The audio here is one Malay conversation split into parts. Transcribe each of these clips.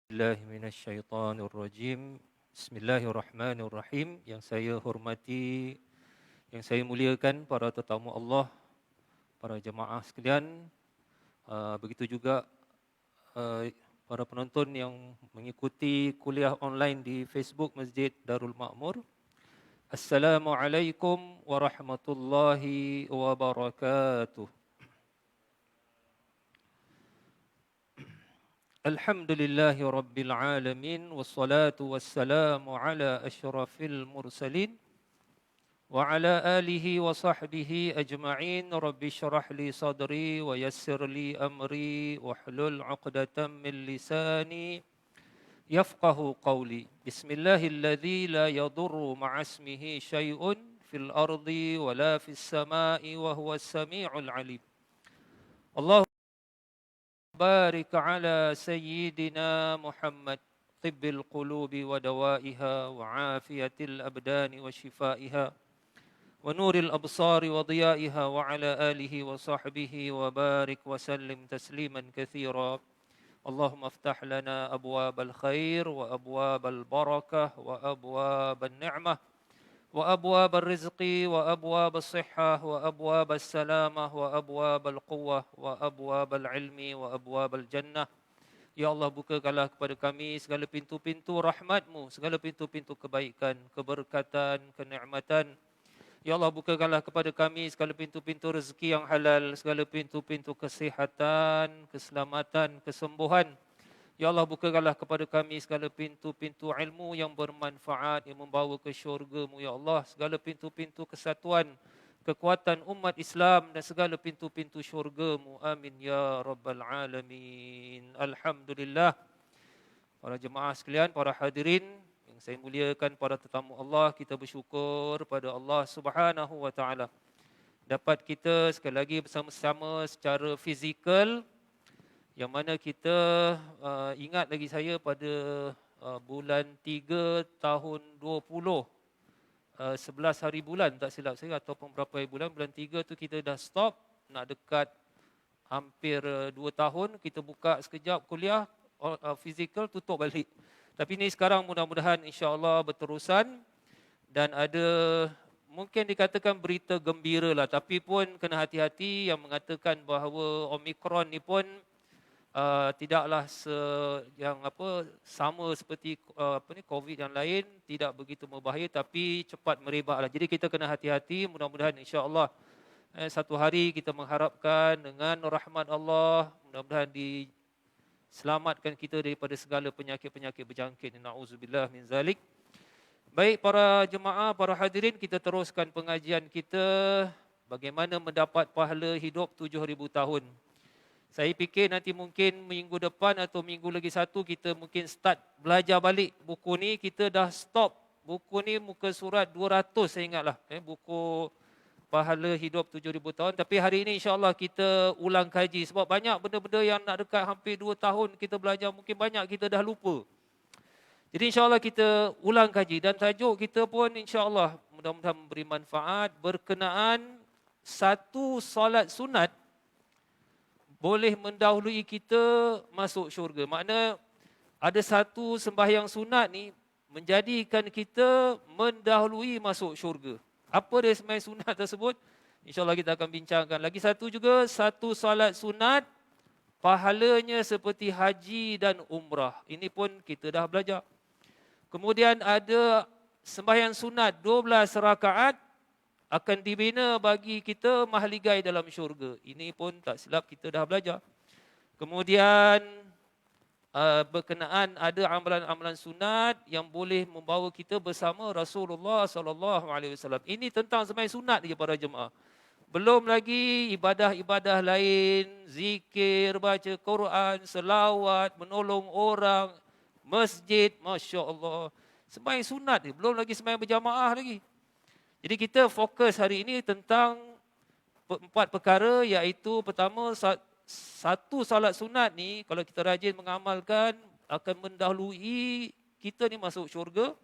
Billahi minasyaitanir rajim. Bismillahirrahmanirrahim. Yang saya hormati, yang saya muliakan para tetamu Allah, para jemaah sekalian, begitu juga para penonton yang mengikuti kuliah online di Facebook Masjid Darul Ma'mur. Assalamualaikum warahmatullahi wabarakatuh. Alhamdulillahi Rabbil Alamin. Wassalatu wassalamu ala ashrafil mursalin wa ala alihi wa sahbihi ajma'in. Rabbi syrah li sadri wa yassir li amri wa hlul uqdatan min lisani yafqahu qawli. Bismillahilladzi la yadurru ma'asmihi syai'un fil ardi wa la fis sama'i wa huwas sami'ul alim. Allah بارك على سيدنا محمد طب القلوب ودوائها وعافية الأبدان وشفائها ونور الأبصار وضيائها وعلى آله وصحبه وبارك وسلم تسليما كثيرا. اللهم افتح لنا أبواب الخير وأبواب البركة وأبواب النعمة وأبواب الرزق وأبواب الصحة وأبواب السلامة وأبواب القوة وأبواب العلم وأبواب الجنة. Ya Allah, bukakanlah kepada kami segala pintu-pintu rahmat-Mu, segala pintu-pintu kebaikan, keberkatan, kenikmatan. Ya Allah, bukakanlah kepada kami segala pintu-pintu rezeki yang halal, segala pintu-pintu kesihatan, keselamatan, kesembuhan. Ya Allah, bukakanlah kepada kami segala pintu-pintu ilmu yang bermanfaat, yang membawa ke syurga-Mu, Ya Allah. Segala pintu-pintu kesatuan, kekuatan umat Islam dan segala pintu-pintu syurga-Mu. Amin, Ya Rabbal Alamin. Alhamdulillah. Para jemaah sekalian, para hadirin yang saya muliakan, para tetamu Allah, kita bersyukur pada Allah Subhanahu Wa Taala. Dapat kita sekali lagi bersama-sama secara fizikal, yang mana kita ingat lagi saya pada bulan 3 tahun 20, 11 hari bulan tak silap saya, ataupun berapa hari bulan 3 tu kita dah stop, nak dekat hampir 2 tahun. Kita buka sekejap kuliah fizikal, tutup balik. Tapi ni sekarang mudah-mudahan insya-Allah berterusan, dan ada mungkin dikatakan berita gembira lah, tapi pun kena hati-hati yang mengatakan bahawa Omicron ni pun tidaklah sama seperti COVID yang lain, tidak begitu berbahaya tapi cepat merebaklah. Jadi kita kena hati-hati. Mudah-mudahan insya-Allah satu hari kita mengharapkan dengan rahmat Allah, mudah-mudahan diselamatkan kita daripada segala penyakit-penyakit berjangkit. Nauzubillah min zalik. Baik para jemaah, para hadirin, kita teruskan pengajian kita bagaimana mendapat pahala hidup 7,000 tahun. Saya fikir nanti mungkin minggu depan atau minggu lagi satu kita mungkin start belajar balik buku ni. Kita dah stop buku ni muka surat 200 saya ingatlah, buku pahala hidup 7,000 tahun. Tapi hari ini insya-Allah kita ulang kaji sebab banyak benda-benda yang nak dekat hampir 2 tahun kita belajar, mungkin banyak kita dah lupa. Jadi insya-Allah kita ulang kaji, dan tajuk kita pun insya-Allah mudah-mudahan memberi manfaat berkenaan satu solat sunat boleh mendahului kita masuk syurga. Makna ada satu sembahyang sunat ni menjadikan kita mendahului masuk syurga. Apa dia sembahyang sunat tersebut? InsyaAllah kita akan bincangkan. Lagi satu juga, satu solat sunat pahalanya seperti haji dan umrah. Ini pun kita dah belajar. Kemudian ada sembahyang sunat 12 rakaat akan dibina bagi kita mahligai dalam syurga. Ini pun tak silap kita dah belajar. Kemudian berkenaan ada amalan-amalan sunat yang boleh membawa kita bersama Rasulullah sallallahu alaihi wasallam. Ini tentang sembahyang sunat dia para jemaah. Belum lagi ibadah-ibadah lain, zikir, baca Quran, selawat, menolong orang, masjid, masya-Allah. Sembahyang sunat ni, belum lagi sembahyang berjamaah lagi. Jadi kita fokus hari ini tentang 4 perkara, iaitu pertama, satu salat sunat ni kalau kita rajin mengamalkan akan mendahului kita ni masuk syurga.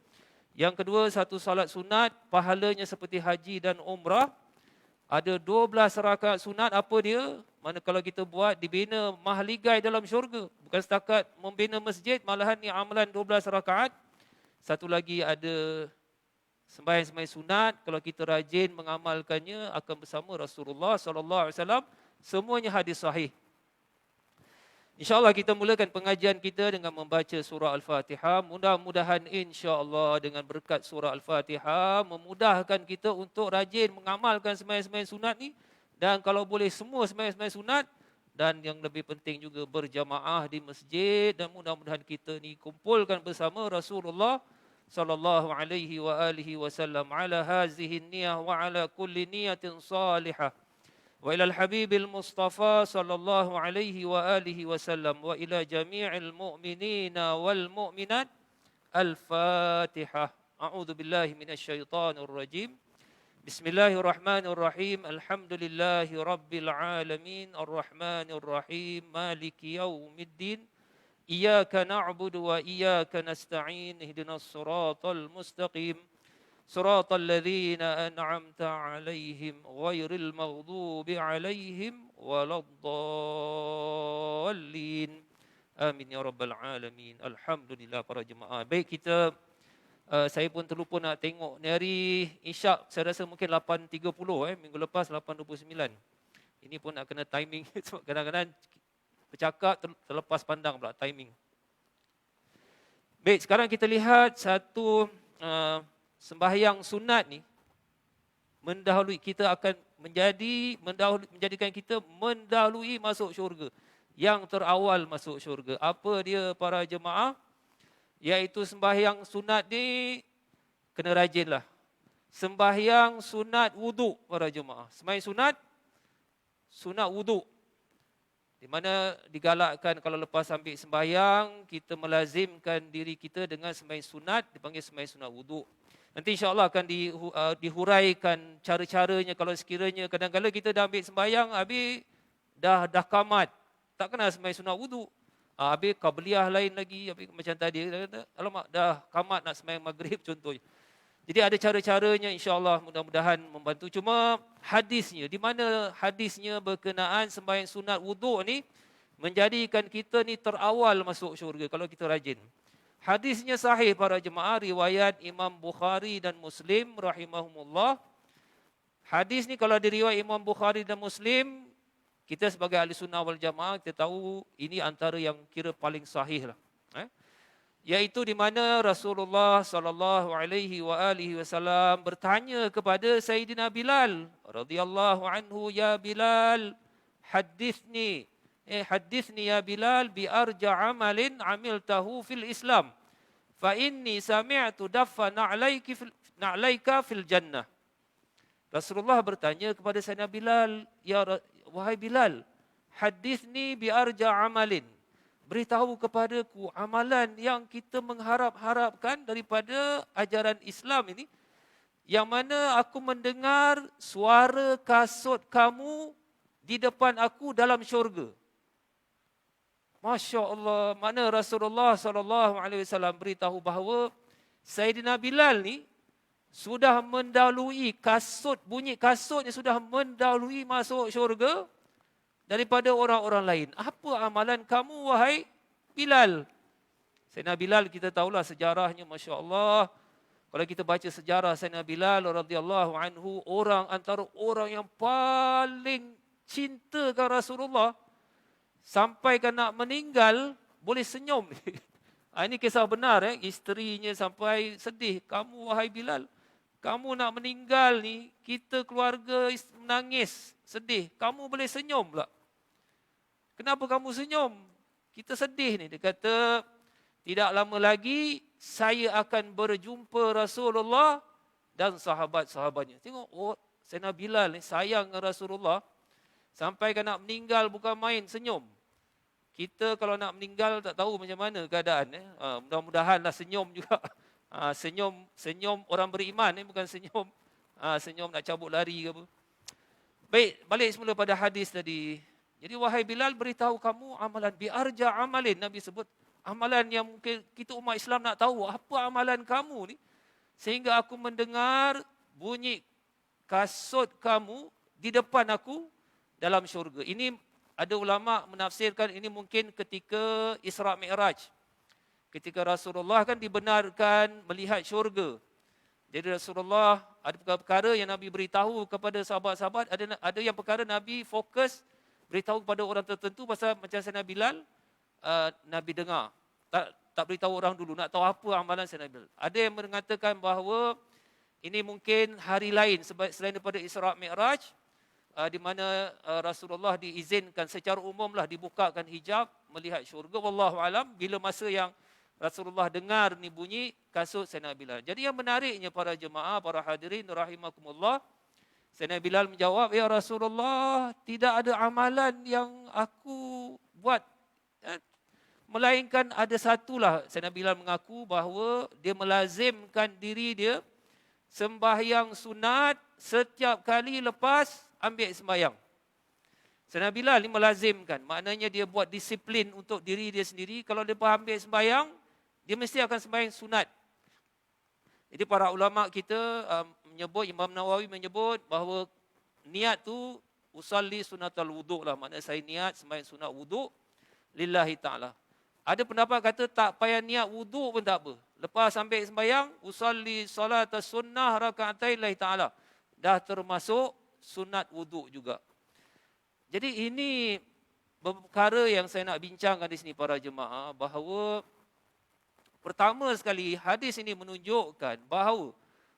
Yang kedua, satu salat sunat pahalanya seperti haji dan umrah. Ada 12 rakaat sunat, apa dia? Mana kalau kita buat, dibina mahligai dalam syurga. Bukan setakat membina masjid, malahan ni amalan 12 rakaat. Satu lagi ada sembahyang-sembahyang sunat, kalau kita rajin mengamalkannya akan bersama Rasulullah sallallahu alaihi wasallam. Semuanya hadis sahih. InsyaAllah kita mulakan pengajian kita dengan membaca surah Al-Fatihah. Mudah-mudahan insyaAllah dengan berkat surah Al-Fatihah memudahkan kita untuk rajin mengamalkan sembahyang-sembahyang sunat ni. Dan kalau boleh semua sembahyang-sembahyang sunat. Dan yang lebih penting juga berjamaah di masjid. Dan mudah-mudahan kita ni kumpulkan bersama Rasulullah sallallahu alaihi wa alihi wasallam ala hazihi niyah wa ala kulli niyatin salihah. وإلى الحبيب المصطفى صلى الله عليه وآله وسلم وإلى جميع المؤمنين والمؤمنات الفاتحة. أعوذ بالله من الشيطان الرجيم. بسم الله الرحمن الرحيم. الحمد لله رب العالمين الرحمن الرحيم مالك يوم الدين. إياك نعبد وإياك نستعين اهدنا الصراط المستقيم صراط الذين أنعمت عليهم غير المغضوب عليهم ولا الضالين آمين يا رب العالمين. Alhamdulillah para jemaah. Baik, kita saya pun terlupa nak tengok ni hari Isyak, saya rasa mungkin 8.30 minggu lepas 8.29. Ini pun nak kena timing sebab kadang-kadang bercakap terlepas pandang pula timing. Baik, sekarang kita lihat satu sembahyang sunat ni mendahului kita akan menjadikan kita mendahului masuk syurga. Yang terawal masuk syurga. Apa dia para jemaah? Iaitu sembahyang sunat ni kena rajinlah. Sembahyang sunat wuduk para jemaah. Sembahyang sunat wuduk. Di mana digalakkan kalau lepas ambil sembahyang kita melazimkan diri kita dengan sembahyang sunat, dipanggil sembahyang sunat wuduk. Nanti insya-Allah akan dihuraikan cara-caranya kalau sekiranya kadang-kadang kita dah ambil sembahyang, habis dah kamat. Tak kena sembahyang sunat wuduk. Habis qabliyah lain lagi, habis macam tadi, alamak dah kamat nak sembahyang maghrib contohnya. Jadi ada cara-caranya insya-Allah mudah-mudahan membantu. Cuma hadisnya, di mana hadisnya berkenaan sembahyang sunat wuduk ni menjadikan kita ni terawal masuk syurga kalau kita rajin. Hadisnya sahih para jemaah, riwayat Imam Bukhari dan Muslim rahimahumullah. Hadis ni kalau diriwayat Imam Bukhari dan Muslim, kita sebagai ahli sunnah wal jamaah kita tahu ini antara yang kira paling sahih lah. Iaitu di mana Rasulullah sallallahu alaihi wa alihi wasallam bertanya kepada Sayyidina Bilal radhiyallahu anhu, ya Bilal, hadithni ya Bilal bi arja amalin amiltahu fil Islam. Fa inni sami'tu daffa na'laika fil jannah. Rasulullah bertanya kepada Sayyidina Bilal, wahai Bilal, hadithni bi arja amalin. Beritahu kepadaku amalan yang kita mengharap-harapkan daripada ajaran Islam ini, yang mana aku mendengar suara kasut kamu di depan aku dalam syurga. Masya Allah, mana Rasulullah SAW beritahu bahawa Sayyidina Bilal ni sudah mendahului bunyi kasutnya sudah mendahului masuk syurga daripada orang-orang lain. Apa amalan kamu wahai Bilal? Sayyidina Bilal kita tahulah sejarahnya, Masya Allah. Kalau kita baca sejarah Sayyidina Bilal radhiyallahu anhu, antara orang yang paling cintakan Rasulullah. Sampai kan nak meninggal, boleh senyum. Ini kisah benar. Isterinya sampai sedih. Kamu wahai Bilal, kamu nak meninggal ni, kita keluarga menangis, sedih. Kamu boleh senyum pula. Kenapa kamu senyum? Kita sedih ni. Dia kata, tidak lama lagi saya akan berjumpa Rasulullah dan sahabat-sahabatnya. Tengok, Sayyidina Bilal ni sayang dengan Rasulullah. Sampai kan nak meninggal bukan main, senyum. Kita kalau nak meninggal tak tahu macam mana keadaan. Mudah-mudahanlah senyum juga. Senyum orang beriman ni, bukan senyum nak cabut lari ke apa. Baik, balik semula pada hadis tadi. Jadi wahai Bilal, beritahu kamu amalan biarja amalin. Nabi sebut amalan yang mungkin kita umat Islam nak tahu. Apa amalan kamu ni? Sehingga aku mendengar bunyi kasut kamu di depan aku dalam syurga. Ini ada ulama menafsirkan ini mungkin ketika Isra Mi'raj. Ketika Rasulullah kan dibenarkan melihat syurga. Jadi Rasulullah ada perkara yang Nabi beritahu kepada sahabat-sahabat, ada yang perkara Nabi fokus beritahu kepada orang tertentu pasal macam Sayyidina Bilal, Nabi dengar. Tak beritahu orang dulu, nak tahu apa amalan Sayyidina Bilal. Ada yang mengatakan bahawa ini mungkin hari lain selain daripada Isra Mi'raj, di mana Rasulullah diizinkan secara umumlah dibukakan hijab melihat syurga. Wallahu alam, bila masa yang Rasulullah dengar ni bunyi kasut Sayyidina Bilal. Jadi yang menariknya para jemaah, para hadirin rahimakumullah, Sayyidina Bilal menjawab, ya Rasulullah, tidak ada amalan yang aku buat, melainkan ada satulah. Sayyidina Bilal mengaku bahawa dia melazimkan diri dia sembahyang sunat setiap kali lepas ambil sembahyang. Sayyidina Bilal ni melazimkan, maknanya dia buat disiplin untuk diri dia sendiri. Kalau dia ambil sembahyang, dia mesti akan sembahyang sunat. Jadi para ulama kita menyebut, Imam Nawawi menyebut bahawa niat tu usalli sunatal wuduk lah. Maknanya saya niat sembahyang sunat wuduk lillahi ta'ala. Ada pendapat kata tak payah niat wuduk pun tak apa. Lepas ambil sembahyang, usalli salat sunnah raka'atain lillahi ta'ala. Dah termasuk sunat wuduk juga. Jadi ini perkara yang saya nak bincangkan di sini para jemaah, bahawa pertama sekali hadis ini menunjukkan bahawa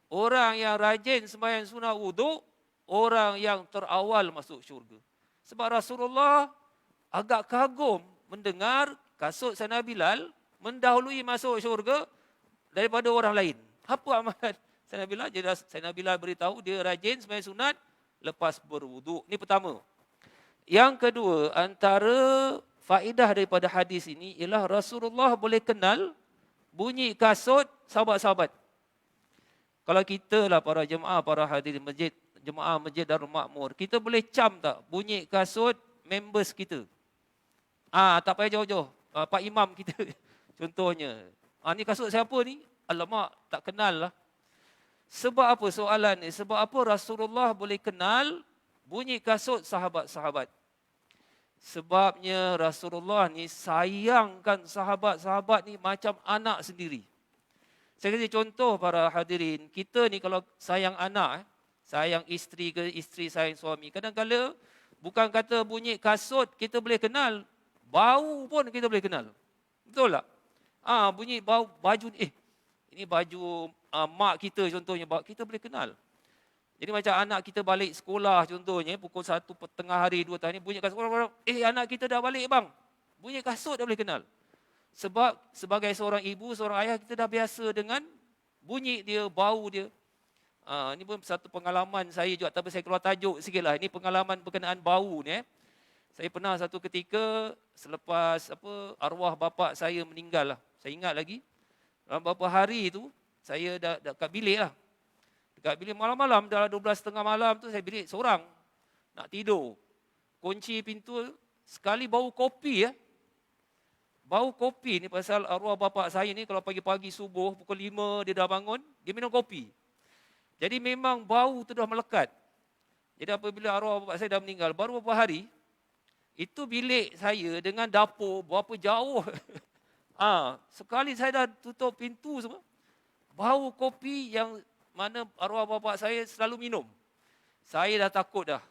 orang yang rajin sembahyang sunat wuduk, orang yang terawal masuk syurga. Sebab Rasulullah agak kagum mendengar kasut Sayyidina Bilal mendahului masuk syurga daripada orang lain. Apa amalan Sayyidina Bilal? Jadi Sayyidina Bilal beritahu dia rajin sembahyang sunat lepas berwuduk. Ini pertama. Yang kedua, antara faedah daripada hadis ini ialah Rasulullah boleh kenal bunyi kasut sahabat-sahabat. Kalau kita lah para jemaah, para hadirin masjid, jemaah Masjid Darul Makmur, kita boleh cam tak bunyi kasut members kita? Tak payah jauh-jauh. Pak Imam kita contohnya. Ni kasut siapa ni? Alamak, tak kenal lah. Sebab apa soalan ni? Sebab apa Rasulullah boleh kenal bunyi kasut sahabat-sahabat? Sebabnya Rasulullah ni sayangkan sahabat-sahabat ni macam anak sendiri. Saya kasih contoh para hadirin. Kita ni kalau sayang anak, sayang isteri ke isteri sayang suami, kadang-kadang bukan kata bunyi kasut kita boleh kenal, bau pun kita boleh kenal. Betul tak? Bunyi bau baju ni, ini baju mak kita contohnya, kita boleh kenal. Jadi macam anak kita balik sekolah contohnya, pukul 1 tengah hari, 2 tahun ni, bunyi kasut, anak kita dah balik bang. Bunyi kasut dah boleh kenal. Sebab sebagai seorang ibu, seorang ayah, kita dah biasa dengan bunyi dia, bau dia. Ini pun satu pengalaman saya juga, tapi saya keluar tajuk sikit lah. Ini pengalaman berkenaan bau ni. Saya pernah satu ketika, selepas arwah bapa saya meninggal lah. Saya ingat lagi, dalam beberapa hari tu, saya dah kat bilik lah. Dekat bilik malam-malam, dah 12:30 malam tu, saya bilik seorang. Nak tidur. Kunci pintu, sekali bau kopi ya. Bau kopi ni pasal arwah bapa saya ni kalau pagi-pagi subuh, pukul 5 dia dah bangun, dia minum kopi. Jadi memang bau tu dah melekat. Jadi apabila arwah bapa saya dah meninggal, baru beberapa hari, itu bilik saya dengan dapur berapa jauh. Sekali saya dah tutup pintu semua, bau kopi yang mana arwah bapa saya selalu minum. Saya dah takut dah.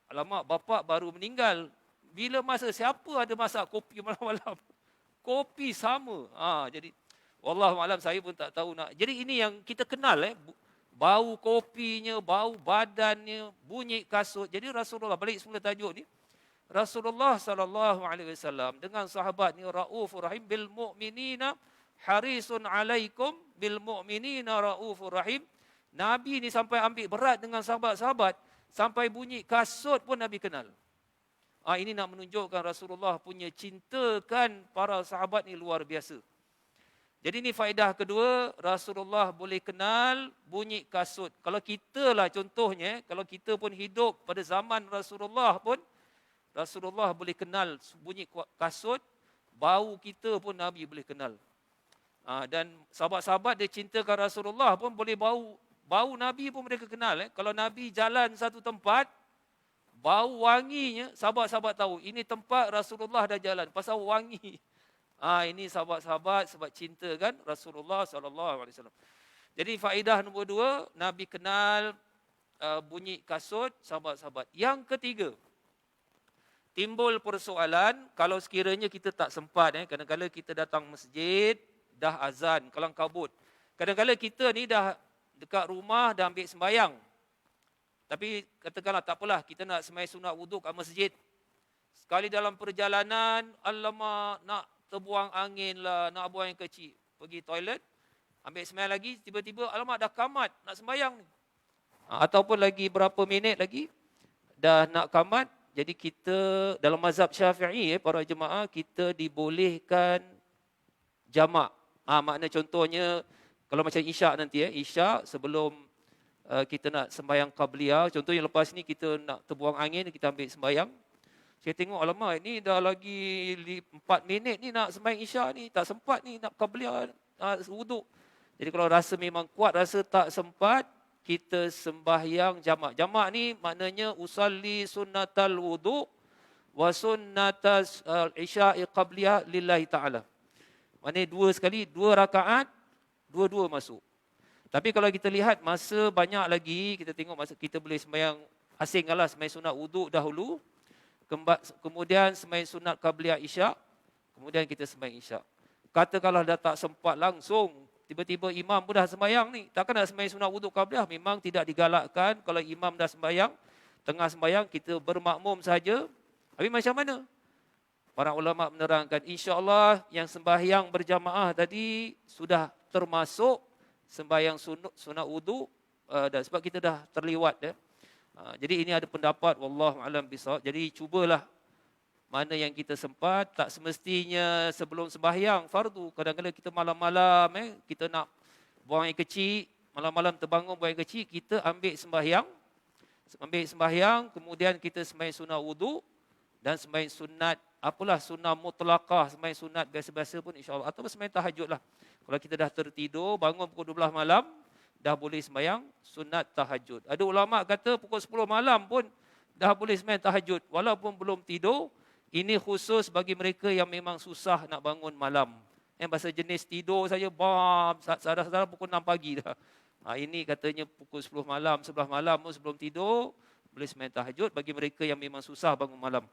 Alamak, bapa baru meninggal. Bila masa siapa ada masak kopi malam-malam? Kopi sama. Jadi wallahualam saya pun tak tahu nak. Jadi ini yang kita kenal bau kopinya, bau badannya, bunyi kasut. Jadi Rasulullah, balik semula tajuk ni. Rasulullah sallallahu alaihi wasallam dengan sahabat ni raufur rahim bil mu'minina harisun alaikum bil mu'minina raufur rahim. Nabi ni sampai ambil berat dengan sahabat-sahabat, sampai bunyi kasut pun Nabi kenal. Ini nak menunjukkan Rasulullah punya cintakan para sahabat ni luar biasa. Jadi ni faedah kedua, Rasulullah boleh kenal bunyi kasut. Kalau kita lah contohnya, kalau kita pun hidup pada zaman Rasulullah pun, Rasulullah boleh kenal bunyi kasut, bau kita pun Nabi boleh kenal. Dan sahabat-sahabat dia cintakan Rasulullah pun boleh bau Nabi pun mereka kenal. Kalau Nabi jalan satu tempat, Bau wanginya, sahabat-sahabat tahu, ini tempat Rasulullah dah jalan, pasal wangi. Ini sahabat-sahabat sebab cinta kan Rasulullah SAW. Jadi faedah nombor 2, Nabi kenal bunyi kasut sahabat-sahabat. Yang ketiga, timbul persoalan kalau sekiranya kita tak sempat. Kadang-kadang kita datang masjid, dah azan, kelang kabut. Kadang-kadang kita ni dah dekat rumah, dah ambil sembayang. Tapi katakanlah tak apalah, kita nak sembahyang sunat wuduk kat masjid. Sekali dalam perjalanan, alamak, nak terbuang angin lah, nak buang yang kecil. Pergi toilet, ambil sembahyang lagi, tiba-tiba, alamak dah kamat, nak sembahyang ni. Ataupun lagi berapa minit lagi, dah nak kamat. Jadi kita, dalam mazhab Syafi'i, para jemaah, kita dibolehkan jamak. Makna contohnya, kalau macam isyak nanti, isyak sebelum kita nak sembahyang qabliyah. Contohnya lepas ni kita nak terbuang angin, kita ambil sembahyang. Saya tengok, alamak, ini dah lagi 4 minit ni nak sembahyang isyak ni. Tak sempat ni nak qabliyah, wuduk. Jadi kalau rasa memang kuat, rasa tak sempat, kita sembahyang jamak. Jamak ni maknanya usalli sunnatal wuduk wa sunnatas isya'i qabliyah lillahi ta'ala. Maknanya 2 sekali, 2 rakaat, 2-2 masuk. Tapi kalau kita lihat masa banyak lagi, kita tengok masa kita boleh sembahyang asingkanlah sembahyang sunat wuduk dahulu, kemudian sembahyang sunat qabliyah isyak, kemudian kita sembahyang isyak. Katakanlah dah tak sempat langsung, tiba-tiba imam pun dah sembahyang ni, takkan nak sembahyang sunat wuduk qabliyah? Memang tidak digalakkan. Kalau imam dah sembahyang, tengah sembahyang kita bermakmum saja. Tapi macam mana? Para ulama menerangkan, insya-Allah yang sembahyang berjamaah tadi sudah termasuk sembahyang sunat wuduk, dan sebab kita dah terlewat. Jadi ini ada pendapat, wallahu alam bisawab. Jadi cubalah mana yang kita sempat. Tak semestinya sebelum sembahyang fardu. Kadang-kadang kita malam-malam, kita nak buang air kecil, malam-malam terbangun buang air kecil, kita ambil sembahyang, kemudian kita sembahyang sunat wuduk dan sembahyang sunat, apalah sunat mutlaqah, sembahyang sunat biasa-biasa pun insya-Allah, atau sembahyang tahajud lah. Kalau kita dah tertidur, bangun pukul 12 malam, dah boleh sembahyang sunat tahajud. Ada ulama kata pukul 10 malam pun dah boleh sembahyang tahajud, walaupun belum tidur. Ini khusus bagi mereka yang memang susah nak bangun malam. Yang bahasa jenis tidur saja, sadar-sadar pukul 6 pagi dah. Ini katanya pukul 10 malam, 11 malam pun sebelum tidur, boleh sembahyang tahajud bagi mereka yang memang susah bangun malam.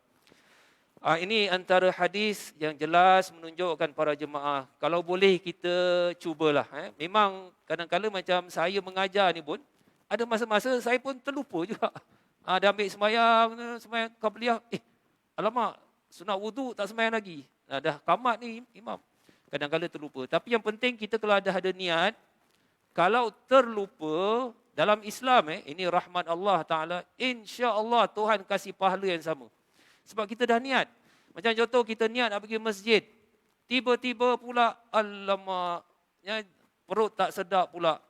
Ini antara hadis yang jelas menunjukkan para jemaah, kalau boleh kita cubalah. Memang kadang-kadang macam saya mengajar ni pun, ada masa-masa saya pun terlupa juga. Dah ambil sembahyang qabliyah, alamak, sunat wuduk tak sembahyang lagi. Dah kamat ni imam. Kadang-kadang terlupa. Tapi yang penting kita kalau ada niat, kalau terlupa dalam Islam, ini rahmat Allah Ta'ala, insya-Allah Tuhan kasih pahala yang sama. Sebab kita dah niat. Macam contoh kita niat nak pergi masjid. Tiba-tiba pula, alamak, perut tak sedap pula.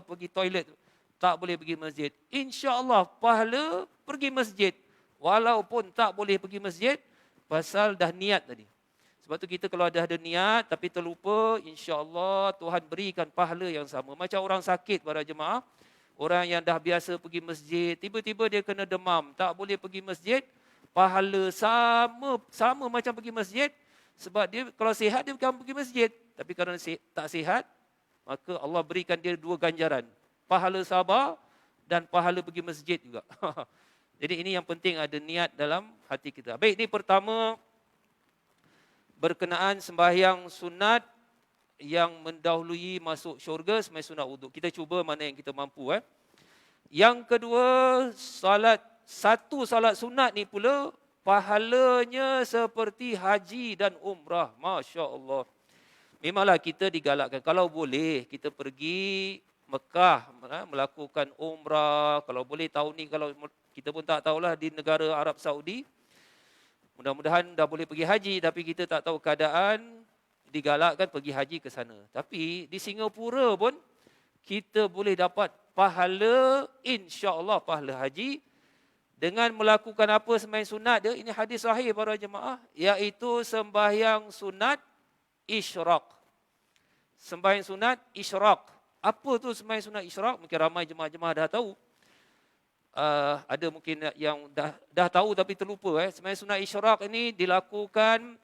Pergi toilet, tak boleh pergi masjid. InsyaAllah pahala pergi masjid. Walaupun tak boleh pergi masjid, pasal dah niat tadi. Sebab tu kita kalau ada niat tapi terlupa, insya-Allah Tuhan berikan pahala yang sama. Macam orang sakit para jemaah, orang yang dah biasa pergi masjid, tiba-tiba dia kena demam, tak boleh pergi masjid, pahala sama macam pergi masjid. Sebab dia kalau sihat dia bukan pergi masjid, tapi kerana tak sihat, maka Allah berikan dia 2 ganjaran, pahala sabar dan pahala pergi masjid juga. Jadi ini yang penting, ada niat dalam hati kita. Baik, ini pertama berkenaan sembahyang sunat yang mendahului masuk syurga, sembahyang sunat wuduk. Kita cuba mana yang kita mampu. Yang kedua, satu salat sunat ni pula pahalanya seperti haji dan umrah. Masya Allah. Memanglah kita digalakkan, kalau boleh kita pergi Mekah melakukan umrah. Kalau boleh tahun ni, kalau kita pun tak tahulah di negara Arab Saudi, mudah-mudahan dah boleh pergi haji, tapi kita tak tahu keadaan, digalakkan pergi haji ke sana. Tapi di Singapura pun kita boleh dapat pahala, insya-Allah pahala haji dengan melakukan apa sembahyang sunat dia. Ini hadis sahih para jemaah, iaitu sembahyang sunat isyraq. Sembahyang sunat isyraq. Apa tu sembahyang sunat isyraq? Mungkin ramai jemaah-jemaah dah tahu. ada mungkin yang dah tahu tapi terlupa. Sembahyang sunat isyraq ini dilakukan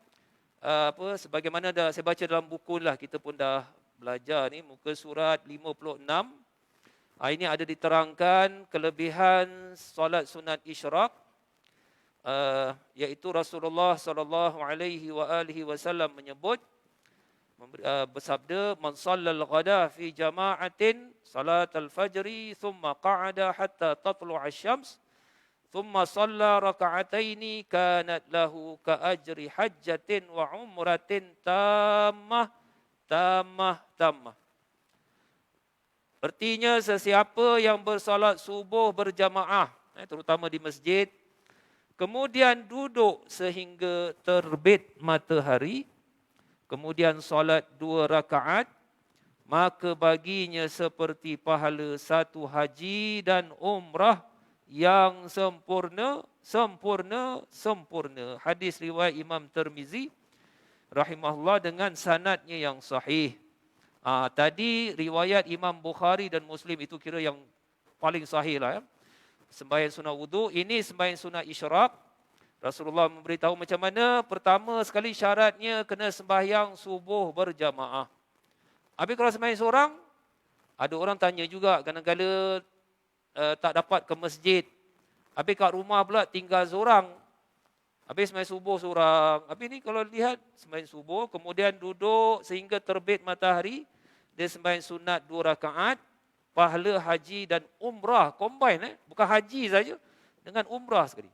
sebagaimana saya baca dalam buku lah, kita pun dah belajar ni, muka surat 56. Ini ada diterangkan kelebihan solat sunat isyraq, iaitu Rasulullah sallallahu alaihi wasallam menyebut, bersabda, man shallal ghada fi jama'atin salatal fajri thumma qa'ada hatta tatlu'a asy-syams thumma shalla raka'ataini kanat lahu ka ajri hajjatin wa umratin tammah. Artinya sesiapa yang bersolat subuh berjamaah, terutama di masjid, kemudian duduk sehingga terbit matahari, kemudian solat 2 rakaat, maka baginya seperti pahala satu haji dan umrah yang sempurna. Hadis riwayat Imam Tirmizi rahimahullah dengan sanadnya yang sahih. Tadi riwayat Imam Bukhari dan Muslim itu kira yang paling sahih lah. Sembahyang sunat wudu, ini sembahyang sunat isyraq. Rasulullah memberitahu macam mana. Pertama sekali syaratnya kena sembahyang subuh berjamaah. Habis kalau sembahyang seorang, ada orang tanya juga kadang-kadang tak dapat ke masjid. Habis kat rumah pula tinggal seorang. Habis sembahyang subuh seorang. Habis ni kalau lihat sembahyang subuh, kemudian duduk sehingga terbit matahari, dia sembahyang sunat 2 rakaat, pahala haji dan umrah combine, bukan haji saja, dengan umrah sekali.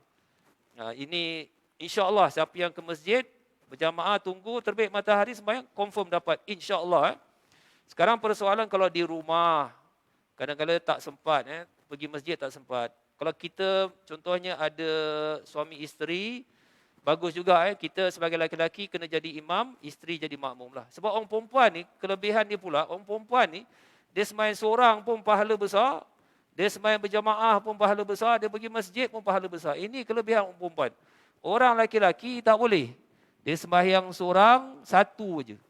Ini insya-Allah siapa yang ke masjid berjamaah tunggu terbit matahari sembahyang confirm dapat insya-Allah. Sekarang persoalan kalau di rumah kadang-kadang tak sempat pergi masjid, tak sempat. Kalau kita contohnya ada suami isteri, bagus juga kita sebagai lelaki kena jadi imam, isteri jadi makmum lah. Sebab orang perempuan ni kelebihan dia pula, orang perempuan ni dia sembahyang seorang pun pahala besar. Dia sembahyang berjamaah pun pahala besar, dia pergi masjid pun pahala besar. Ini kelebihan orang perempuan. Orang lelaki tak boleh. Dia sembahyang seorang, satu je.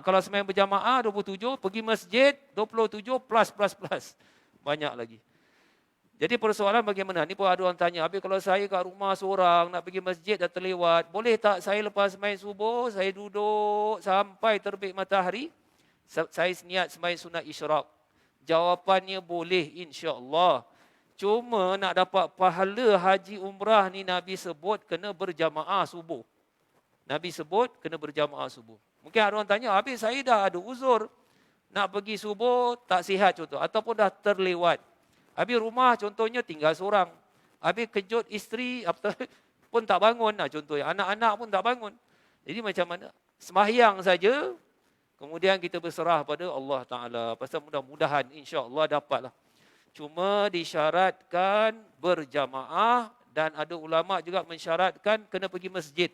Kalau sembahyang berjamaah 27, pergi masjid 27 plus. Banyak lagi. Jadi persoalan bagaimana? Ni pun ada orang tanya, habis kalau saya kat rumah seorang, nak pergi masjid dah terlewat, boleh tak saya lepas sembahyang subuh, saya duduk sampai terbit matahari, saya niat sembahyang sunat isyraq? Jawapannya boleh insya-Allah. Cuma nak dapat pahala haji umrah ni Nabi sebut kena berjamaah subuh. Nabi sebut kena berjamaah subuh. Mungkin ada orang tanya, habis saya dah ada uzur. Nak pergi subuh tak sihat contoh. Ataupun dah terlewat. Habis rumah contohnya tinggal seorang. Habis kejut isteri pun tak bangun. Contohnya anak-anak pun tak bangun. Jadi macam mana? Sembahyang saja. Kemudian kita berserah pada Allah Ta'ala. Pasal mudah-mudahan insya-Allah dapatlah. Cuma disyaratkan berjamaah dan ada ulama' juga mensyaratkan kena pergi masjid.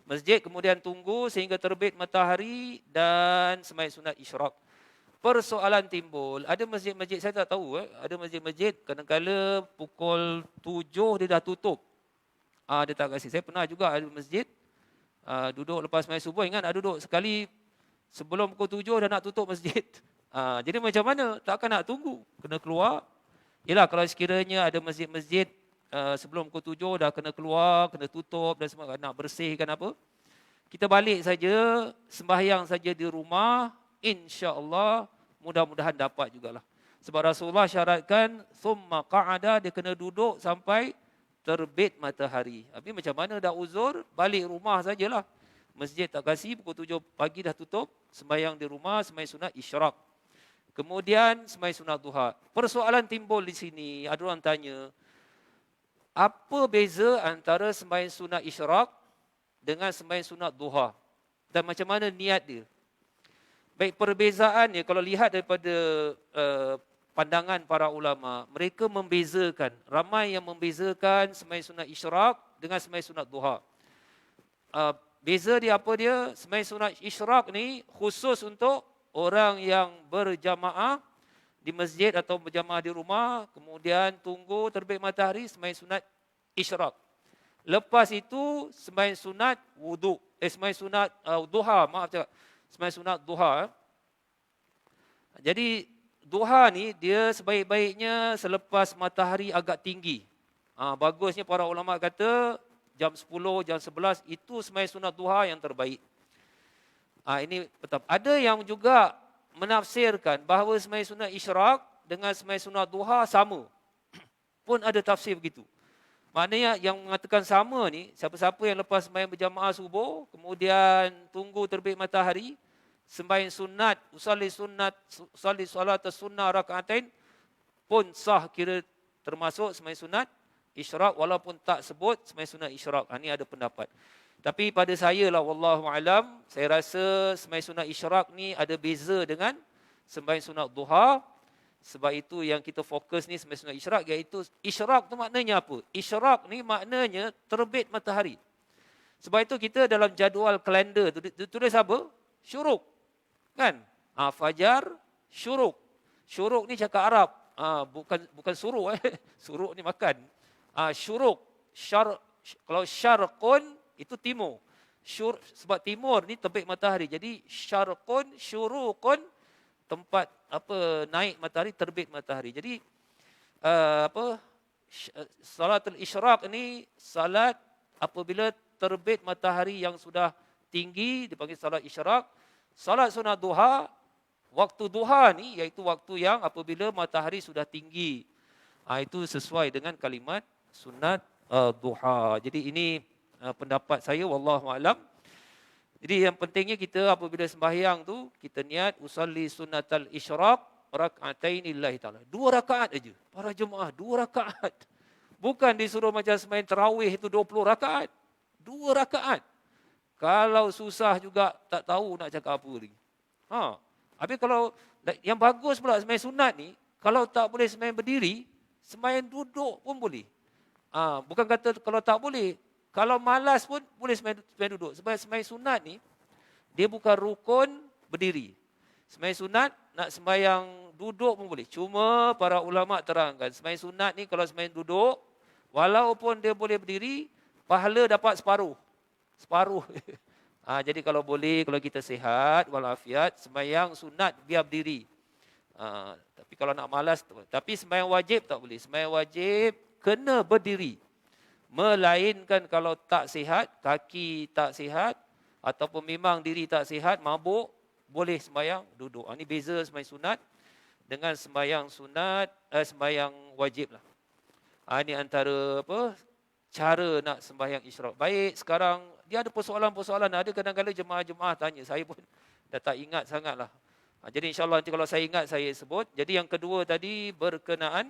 Masjid kemudian tunggu sehingga terbit matahari dan sembahyang sunat isyraq. Persoalan timbul, ada masjid-masjid saya tak tahu. Ada masjid-masjid kadang-kadang pukul 7 dia dah tutup. Dia tak kasih. Saya pernah juga ada masjid. Duduk lepas sembahyang subuh, ingat duduk sekali sebelum pukul 7 dah nak tutup masjid. Jadi macam mana? Takkan nak tunggu, kena keluar. Yalah kalau sekiranya ada masjid-masjid sebelum pukul 7 dah kena keluar, kena tutup dan semua, nak bersihkan apa, kita balik saja, sembahyang saja di rumah, insya-Allah mudah-mudahan dapat jugalah. Sebab Rasulullah syaratkan thumma qa'ada, dia kena duduk sampai terbit matahari. Habis macam mana dah uzur, balik rumah sajalah. Masjid tak kasih, pukul 7 pagi dah tutup, sembahyang di rumah, sembahyang sunat isyraq. Kemudian sembahyang sunat duha. Persoalan timbul di sini, ada orang tanya, apa beza antara sembahyang sunat isyraq dengan sembahyang sunat duha? Dan macam mana niat dia? Baik, perbezaannya kalau lihat daripada pandangan para ulama, mereka membezakan, ramai yang membezakan sembahyang sunat isyraq dengan sembahyang sunat duha. Beza dia apa dia? Sembahyang sunat isyraq ni khusus untuk orang yang berjamaah di masjid atau berjamaah di rumah, kemudian tunggu terbit matahari, sembahyang sunat isyraq. Lepas itu sembahyang sunat wudu, sembahyang sunat duha, sembahyang sunat duha. Jadi duha ni dia sebaik-baiknya selepas matahari agak tinggi. Bagusnya para ulama kata jam 10, jam 11 itu sembahyang sunat duha yang terbaik. Ini betul. Ada yang juga menafsirkan bahawa sembahyang sunat isyraq dengan sembahyang sunat duha sama. Pun ada tafsir begitu. Maknanya yang mengatakan sama ni, siapa-siapa yang lepas sembahyang berjamaah subuh, kemudian tunggu terbit matahari, sembahyang sunat, usalli solat sunnah rakaatain, pun sah kira termasuk sembahyang sunat isyraq walaupun tak sebut sembahyang sunat isyraq. Ini ada pendapat. Tapi pada saya lah, wallahu alam, saya rasa sembahyang sunat isyraq ni ada beza dengan sembahyang sunat duha. Sebab itu yang kita fokus ni sembahyang sunat isyraq, iaitu isyraq tu maknanya apa? Isyraq ni maknanya terbit matahari. Sebab itu kita dalam jadual kalender tu tulis apa? Syuruk. Kan? Fajar, syuruk. Syuruk ni cakap Arab. Bukan suruk. Suruk ni makan. Syuruk. Kalau syarqun itu timur. Sebab timur ni terbit matahari. Jadi syarqun, syurukun, tempat naik matahari, terbit matahari. Jadi salatul isyraq ni salat apabila terbit matahari yang sudah tinggi dipanggil salat isyraq. Salat sunat duha, waktu duha ni iaitu waktu yang apabila matahari sudah tinggi. Itu sesuai dengan kalimat sunat duha. Jadi ini pendapat saya, wallahu alam. Jadi yang pentingnya kita apabila sembahyang tu, kita niat usalli sunatal isyraq rakaatain lillahi ta'ala. 2 rakaat aja. Para jemaah 2 rakaat. Bukan disuruh macam sembahyang tarawih itu 20 rakaat. 2 rakaat. Kalau susah juga tak tahu nak cakap apa lagi. Habis kalau yang bagus pula sembahyang sunat ni, kalau tak boleh sembahyang berdiri, sembahyang duduk pun boleh. Bukan kata kalau tak boleh, kalau malas pun boleh sembahyang duduk. Sebab sembahyang sunat ni, dia bukan rukun berdiri. Sembahyang sunat, nak sembahyang duduk pun boleh. Cuma para ulama terangkan, sembahyang sunat ni kalau sembahyang duduk, walaupun dia boleh berdiri, pahala dapat separuh. Jadi kalau boleh, kalau kita sihat, walafiat, sembahyang sunat biar berdiri. Tapi kalau nak malas, tapi sembahyang wajib tak boleh. Sembahyang wajib kena berdiri. Melainkan kalau tak sihat, kaki tak sihat, ataupun memang diri tak sihat, mabuk, boleh sembahyang duduk. Ini beza sembahyang sunat dengan sembahyang wajib lah. Ini antara cara nak sembahyang isyraq. Baik, sekarang dia ada persoalan-persoalan. Ada kadang-kadang jemaah-jemaah tanya, saya pun dah tak ingat sangatlah. Jadi insyaAllah nanti kalau saya ingat, saya sebut. Jadi yang kedua tadi berkenaan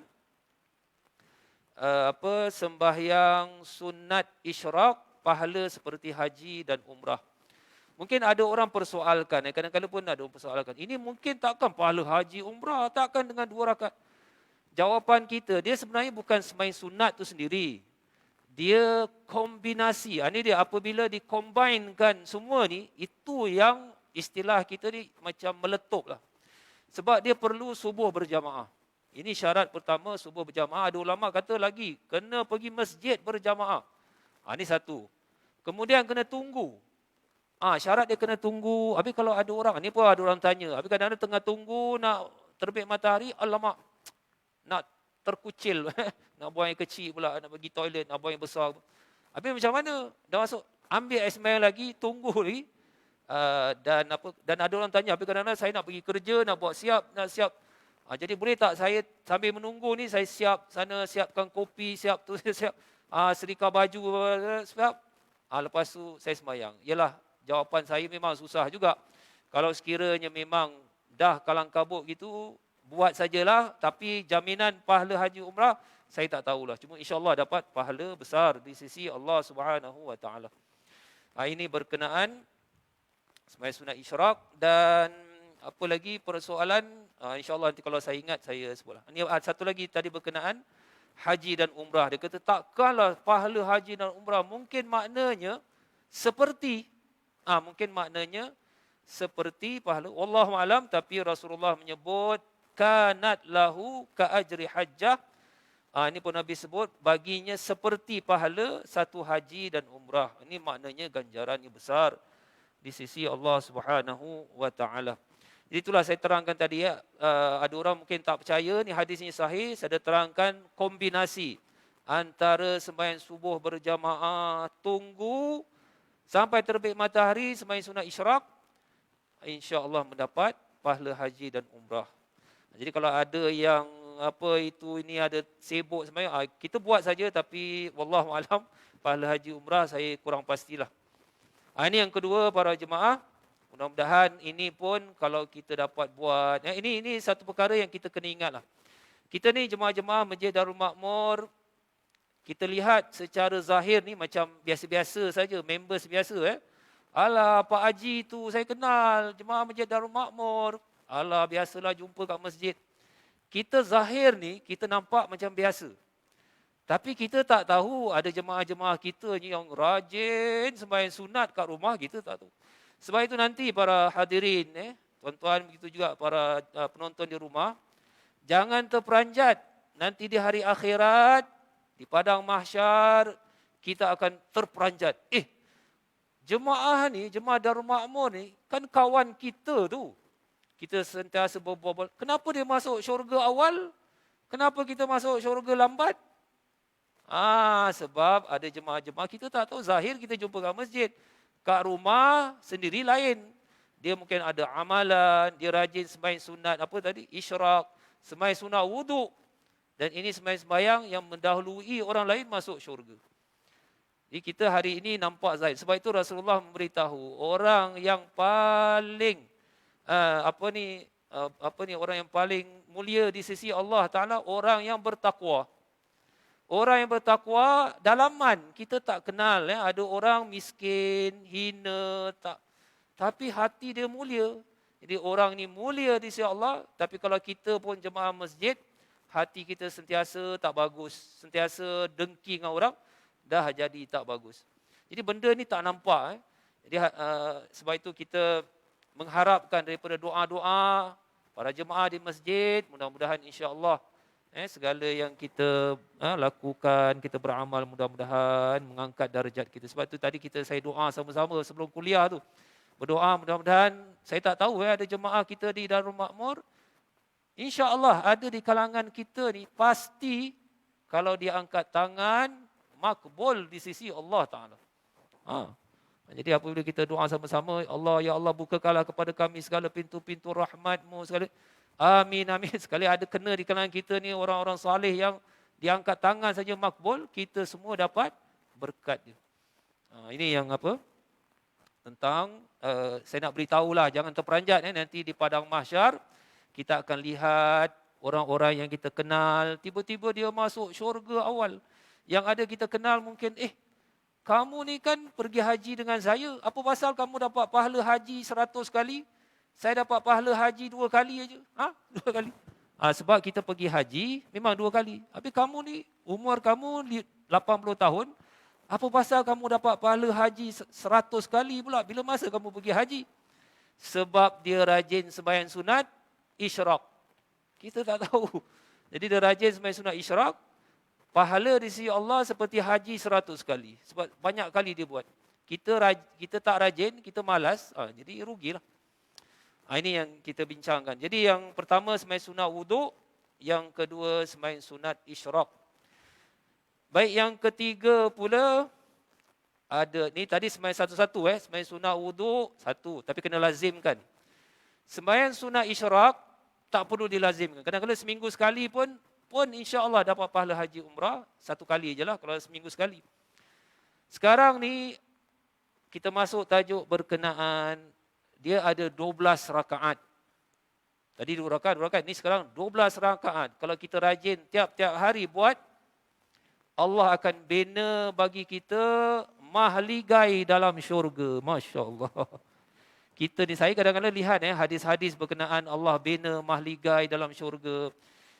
sembahyang sunat isyraq, pahala seperti haji dan umrah. Mungkin ada orang persoalkan, kadang-kadang pun ada orang persoalkan, ini mungkin takkan pahala haji umrah, takkan dengan 2 rakaat. Jawapan kita, dia sebenarnya bukan sembahyang sunat tu sendiri. Dia kombinasi. Ini dia apabila dikombainkan semua ni, itu yang istilah kita ni macam meletup lah. Sebab dia perlu subuh berjamaah. Ini syarat pertama, subuh berjamaah. Ada ulama kata lagi, kena pergi masjid berjamaah. Ini satu. Kemudian kena tunggu. Syarat dia kena tunggu. Habis kalau ada orang, ni pun ada orang tanya. Habis kadang-kadang tengah tunggu nak terbit matahari, alamak, nak terkucil. Nak buang yang kecil pula, nak pergi toilet, nak buang yang besar. Habis macam mana? Dah masuk, ambil air sembahyang lagi, tunggu lagi. Dan ada orang tanya, habis kadang-kadang saya nak pergi kerja, nak buat siap. Jadi boleh tak saya sambil menunggu ni, saya siap sana, siapkan kopi, siap tu, siap serika baju, siap. Lepas tu saya sembahyang. Yalah, jawapan saya memang susah juga. Kalau sekiranya memang dah kalang kabut gitu, buat sajalah. Tapi jaminan pahala haji umrah, saya tak tahulah. Cuma insyaAllah dapat pahala besar di sisi Allah Subhanahu Wa Taala. Ini berkenaan sembahyang sunat isyraq. Dan apa lagi persoalan, insyaAllah nanti kalau saya ingat, saya sebutlah. Ini satu lagi tadi berkenaan haji dan umrah. Dia kata takkanlah pahala haji dan umrah. Mungkin maknanya seperti pahala. Wallahu alam, tapi Rasulullah menyebut kanat lahu ka ajri hajjah. Ini pun Nabi sebut baginya seperti pahala satu haji dan umrah. Ini maknanya ganjaran yang besar di sisi Allah Subhanahu Wa Taala. Jadi itulah saya terangkan tadi ya. Ada orang mungkin tak percaya ni hadis ini sahih. Saya dah terangkan kombinasi antara sembahyang subuh berjamaah, tunggu sampai terbit matahari, sembahyang sunat isyraq, insya-Allah mendapat pahala haji dan umrah. Jadi kalau ada yang ini ada sibuk sembahyang, kita buat saja, tapi wallahu alam pahala haji umrah saya kurang pastilah. Ini yang kedua para jemaah. Mudah-mudahan ini pun kalau kita dapat buat. Ini satu perkara yang kita kena ingatlah. Kita ni jemaah-jemaah Masjid Darul Makmur, kita lihat secara zahir ni macam biasa-biasa saja, members biasa. Alah, Pak Haji tu saya kenal, jemaah Masjid Darul Makmur. Alah, biasalah jumpa kat masjid. Kita zahir ni, kita nampak macam biasa. Tapi kita tak tahu ada jemaah-jemaah kita ni yang rajin sembahyang sunat kat rumah, kita tak tahu. Sebab itu nanti para hadirin, tuan-tuan begitu juga para penonton di rumah, jangan terperanjat. Nanti di hari akhirat, di padang mahsyar, kita akan terperanjat. Jemaah ni, jemaah Darul Makmur ni, kan kawan kita tu. Kita sentiasa berbual, kenapa dia masuk syurga awal? Kenapa kita masuk syurga lambat? Sebab ada jemaah-jemaah kita tak tahu, zahir kita jumpa kat masjid. Kat rumah sendiri lain. Dia mungkin ada amalan, dia rajin sembahyang sunat, isyraq, sembahyang sunat wuduk. Dan ini sembahyang yang mendahului orang lain masuk syurga. Jadi kita hari ini nampak zahir. Sebab itu Rasulullah memberitahu, orang yang paling orang yang paling mulia di sisi Allah Ta'ala, orang yang bertakwa. Orang yang bertakwa, dalaman kita tak kenal. Ada orang miskin, hina, tapi hati dia mulia. Jadi orang ni mulia di sisi Allah, tapi kalau kita pun jemaah masjid, hati kita sentiasa tak bagus, sentiasa dengki dengan orang, dah jadi tak bagus. Jadi benda ni tak nampak. Jadi sebab itu kita mengharapkan daripada doa-doa para jemaah di masjid, mudah-mudahan insya-Allah segala yang kita lakukan, kita beramal, mudah-mudahan mengangkat darjat kita. Sebab itu tadi saya doa sama-sama sebelum kuliah tu. Berdoa mudah-mudahan, saya tak tahu ada jemaah kita di Darul Makmur, insya-Allah ada di kalangan kita ni, pasti kalau dia angkat tangan, makbul di sisi Allah Ta'ala. Jadi apabila kita doa sama-sama, Allah, ya Allah, bukakanlah kepada kami segala pintu-pintu rahmat-Mu, segala. Amin, amin. Sekali ada kena di kalangan kita ni orang-orang saleh yang diangkat tangan saja makbul, kita semua dapat berkat dia. Ini yang tentang saya nak beritahulah, jangan terperanjat. Nanti di padang mahsyar kita akan lihat orang-orang yang kita kenal, tiba-tiba dia masuk syurga awal. Yang ada kita kenal mungkin, kamu ni kan pergi haji dengan saya, apa pasal kamu dapat pahala haji 100 kali? Saya dapat pahala haji 2 kali aja. 2 kali. Sebab kita pergi haji memang 2 kali. Habis kamu ni, umur kamu 80 tahun, apa pasal kamu dapat pahala haji 100 kali pula bila masa kamu pergi haji? Sebab dia rajin sembahyang sunat isyraq. Kita tak tahu. Jadi dia rajin sembahyang sunat isyraq, pahala di sisi Allah seperti haji 100 kali. Sebab banyak kali dia buat. Kita tak rajin, kita malas, jadi rugilah. Ini yang kita bincangkan. Jadi yang pertama sembahyang sunat wuduk, yang kedua sembahyang sunat isyraq. Baik, yang ketiga pula ada ni tadi sembahyang satu-satu sembahyang sunat wuduk satu, tapi kena lazimkan. Sembahyang sunat isyraq tak perlu dilazimkan. Kadang-kadang seminggu sekali pun insya-Allah dapat pahala haji umrah, 1 kali ajalah kalau seminggu sekali. Sekarang ni kita masuk tajuk berkenaan, dia ada 12 rakaat. Tadi 2 rakaat, ni sekarang 12 rakaat. Kalau kita rajin tiap-tiap hari buat, Allah akan bina bagi kita mahligai dalam syurga. Masya-Allah. Kita ni, saya kadang-kadang lihat hadis-hadis berkenaan Allah bina mahligai dalam syurga.